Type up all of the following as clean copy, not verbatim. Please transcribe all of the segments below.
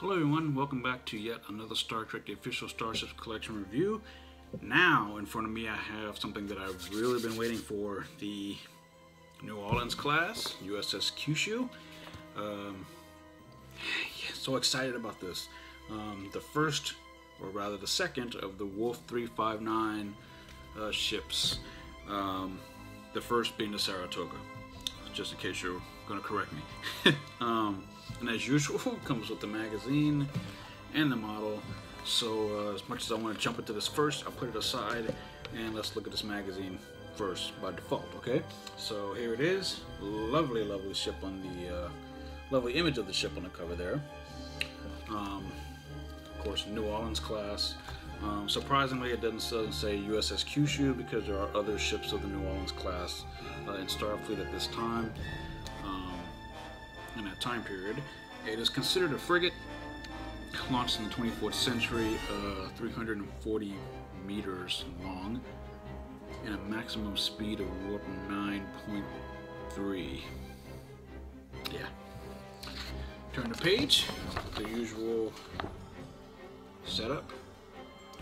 Hello everyone, welcome back to yet another Star Trek The Official Starships Collection review. Now in front of me I have something that I've really been waiting for, the New Orleans class, USS Kyushu. So excited about this. The first, or rather the second, of the Wolf 359 ships. The first being the Saratoga, just in case you're going to correct me. And as usual, it comes with the magazine and the model. So as much as I want to jump into this first, I'll put it aside and let's look at this magazine first by default, okay? So here it is. Lovely, lovely ship on the, lovely image of the ship on the cover there. Of course, New Orleans class. Surprisingly, it doesn't say USS Kyushu because there are other ships of the New Orleans class in Starfleet at this time. In that time period. It is considered a frigate, launched in the 24th century, 340 meters long, and a maximum speed of warp 9.3. Yeah. Turn the page, the usual setup,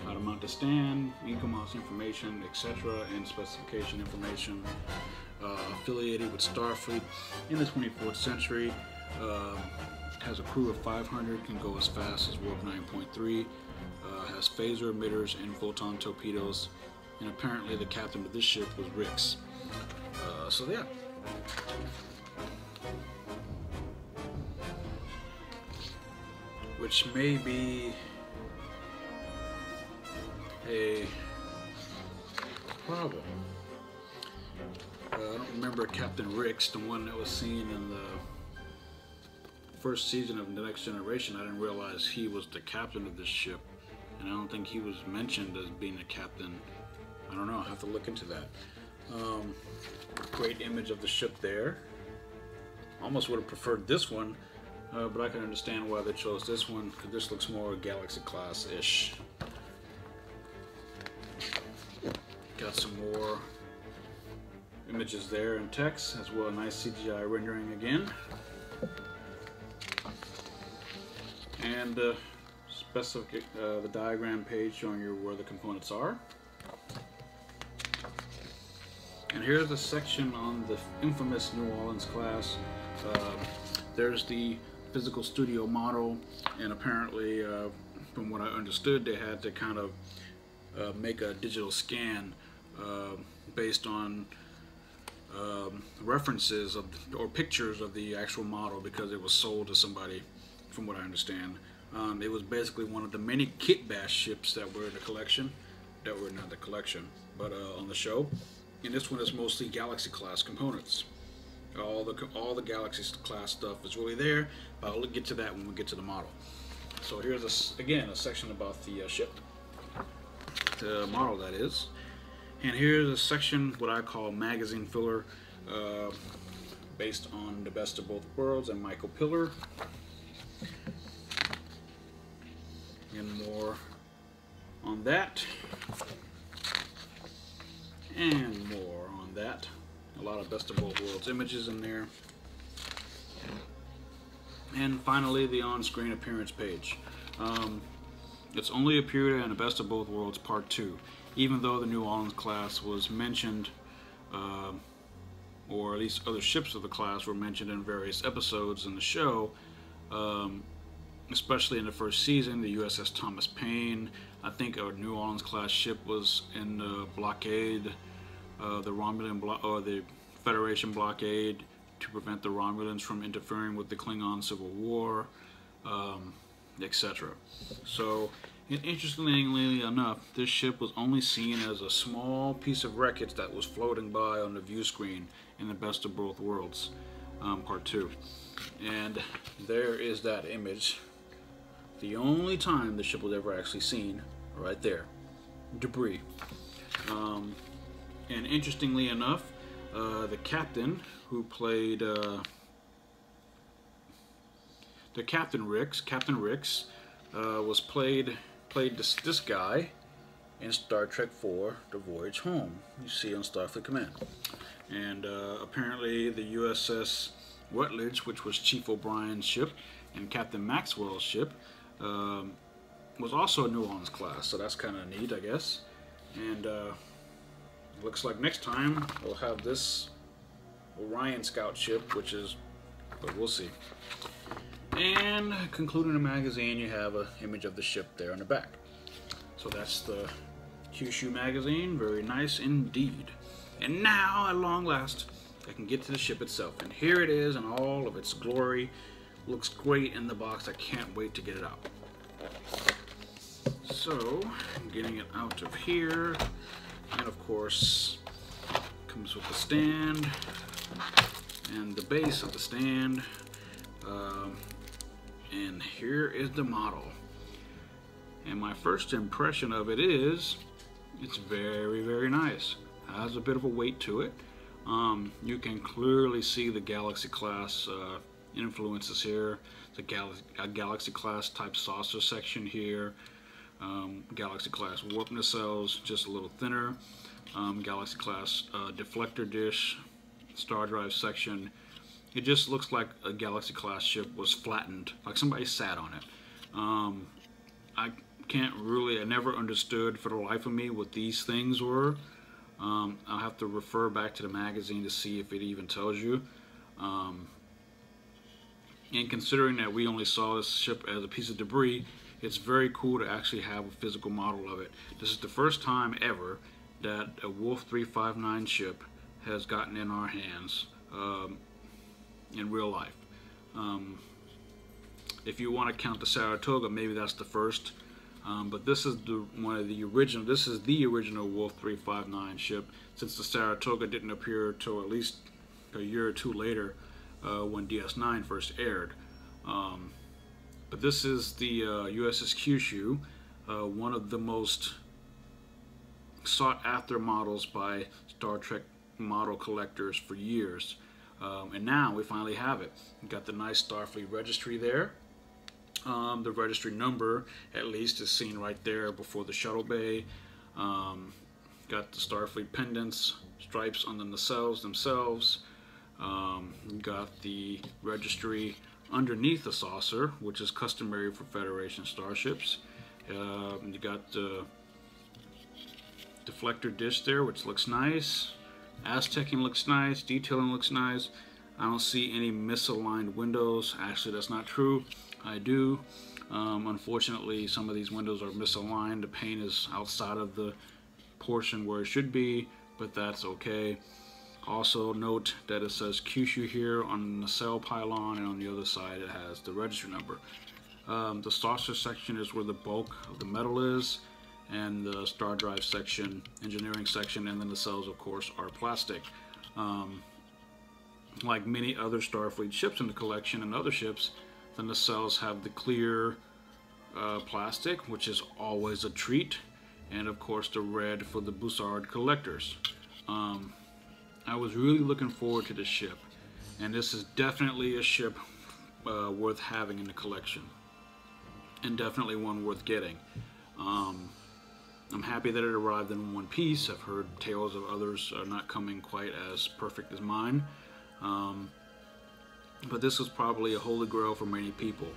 how to mount the stand, EcoMouse information, etc., and specification information. Affiliated with Starfleet in the 24th century, has a crew of 500, can go as fast as warp 9.3, has phaser emitters and photon torpedoes, and apparently the captain of this ship was Rix. So yeah. Which may be a problem. I don't remember Captain Rix, the one that was seen in the first season of The Next Generation. I didn't realize he was the captain of this ship, and I don't think he was mentioned as being a captain. I don't know, I'll have to look into that. Great image of the ship there. Almost would have preferred this one, but I can understand why they chose this one, because this looks more Galaxy class-ish. Got some more images there and text, as well as nice CGI rendering again. And the diagram page showing you where the components are. And here's a section on the infamous New Orleans class. There's the physical studio model, and apparently, from what I understood, they had to kind of make a digital scan based on references of or pictures of the actual model, because it was sold to somebody, from what I understand. It was basically one of the many kit bash ships that were in the collection, that were not the collection, but on the show. And this one is mostly Galaxy class components. All the Galaxy class stuff is really there, but I'll get to that when we get to the model. So here's again a section about the ship, the model that is. And here's a section, what I call magazine filler, based on The Best of Both Worlds and Michael Piller. And more on that. And more on that. A lot of Best of Both Worlds images in there. And finally, the on-screen appearance page. It's only appeared in The Best of Both Worlds Part 2. Even though the New Orleans class was mentioned, or at least other ships of the class were mentioned in various episodes in the show, especially in the first season, the USS Thomas Paine. I think a New Orleans class ship was in the blockade, the Romulan or the Federation blockade, to prevent the Romulans from interfering with the Klingon Civil War, etc. So, interestingly enough, this ship was only seen as a small piece of wreckage that was floating by on the view screen in The Best of Both Worlds, Part 2. And there is that image. The only time the ship was ever actually seen, right there. Debris. And interestingly enough, the captain who played the Captain Rix, was played this guy in Star Trek IV: The Voyage Home. You see on Starfleet Command. And apparently the USS Rutledge, which was Chief O'Brien's ship, And Captain Maxwell's ship was also a New Orleans class, so that's kind of neat, I guess. And looks like next time we'll have this Orion Scout ship, which is, but we'll see. And concluding the magazine, you have an image of the ship there on the back. So that's the Kyushu magazine, very nice indeed. And now, at long last, I can get to the ship itself. And here it is in all of its glory. Looks great in the box. I can't wait to get it out. So, I'm getting it out of here. And of course, comes with the stand and the base of the stand. And here is the model. And my first impression of it is, it's very, very nice. Has a bit of a weight to it. You can clearly see the Galaxy class influences here. It's a Galaxy class type saucer section here. Galaxy class warp nacelles, just a little thinner. Galaxy class deflector dish, star drive section. It just looks like a Galaxy class ship was flattened, like somebody sat on it. I never understood for the life of me what these things were. I'll have to refer back to the magazine to see if it even tells you. And considering that we only saw this ship as a piece of debris, it's very cool to actually have a physical model of it. This is the first time ever that a Wolf 359 ship has gotten in our hands in real life. If you want to count the Saratoga, maybe that's the first. But this is This is the original Wolf 359 ship, since the Saratoga didn't appear till at least a year or two later when DS9 first aired. But this is the USS Kyushu, one of the most sought after models by Star Trek model collectors for years. And now we finally have it. We've got the nice Starfleet registry there. The registry number, at least, is seen right there before the shuttle bay. Got the Starfleet pendants, stripes on the nacelles themselves. Got the registry underneath the saucer, which is customary for Federation starships. You got the deflector dish there, which looks nice. Aztecing looks nice. Detailing looks nice. I don't see any misaligned windows. Actually, that's not true. I do. Unfortunately, some of these windows are misaligned. The paint is outside of the portion where it should be, but that's okay. Also note that it says Kyushu here on the nacelle pylon, and on the other side it has the registry number. The saucer section is where the bulk of the metal is, and the star drive section, engineering section, and the nacelles, of course, are plastic. Like many other Starfleet ships in the collection and other ships, the nacelles have the clear plastic, which is always a treat, and of course the red for the Bussard collectors. I was really looking forward to this ship, and this is definitely a ship worth having in the collection, and definitely one worth getting. I'm happy that it arrived in one piece. I've heard tales of others not coming quite as perfect as mine. But this was probably a holy grail for many people.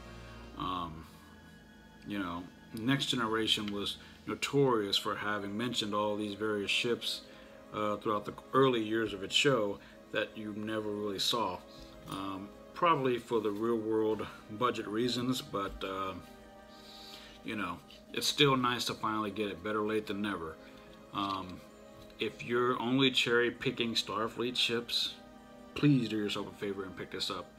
You know, Next Generation was notorious for having mentioned all these various ships throughout the early years of its show that you never really saw. Probably for the real world budget reasons, but you know, it's still nice to finally get it. Better late than never. If you're only cherry picking Starfleet ships, please do yourself a favor and pick this up.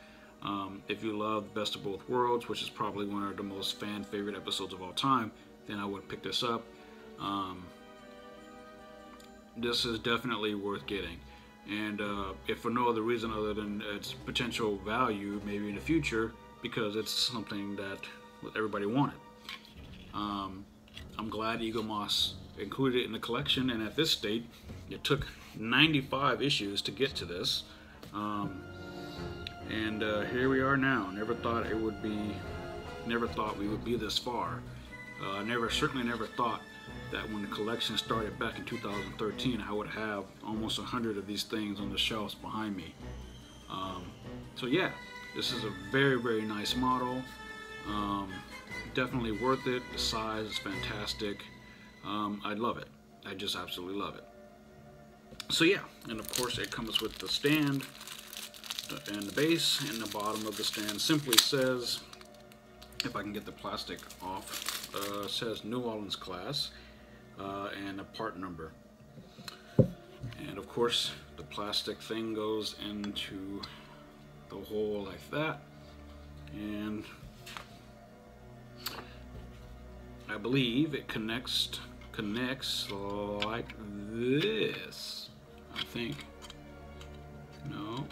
If you love Best of Both Worlds, which is probably one of the most fan favorite episodes of all time, then I would pick this up. This is definitely worth getting, and if for no other reason other than its potential value maybe in the future, because it's something that everybody wanted. I'm glad Eagle Moss included it in the collection, and at this state it took 95 issues to get to this. And here we are now. Never thought we would be this far. Certainly never thought that when the collection started back in 2013, I would have almost 100 of these things on the shelves behind me. So yeah, This is a very, very nice model. Definitely worth it. The size is fantastic. I love it. I just absolutely love it. So yeah, and of course it comes with the stand and the base, and the bottom of the stand simply says, if I can get the plastic off, says New Orleans class and a part number. And of course the plastic thing goes into the hole like that, and I believe it connects like this, I think. No,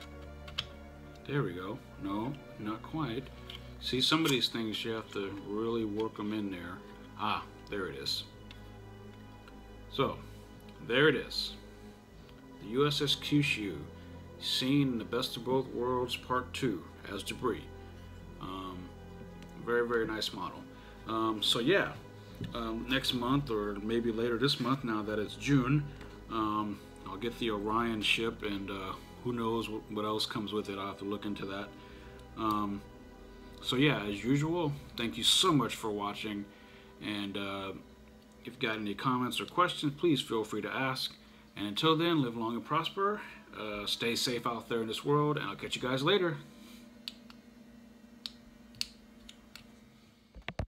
there we go. No, not quite. See, some of these things you have to really work them in there. Ah, there it is. So there it is, the USS Kyushu, seen the Best of Both Worlds Part 2 as debris. Very, very nice model. So yeah, next month, or maybe later this month, now that it's June, I'll get the Orion ship, and who knows what else comes with it. I'll have to look into that. So yeah, as usual, thank you so much for watching, and if you've got any comments or questions, please feel free to ask. And until then, live long and prosper, stay safe out there in this world, and I'll catch you guys later.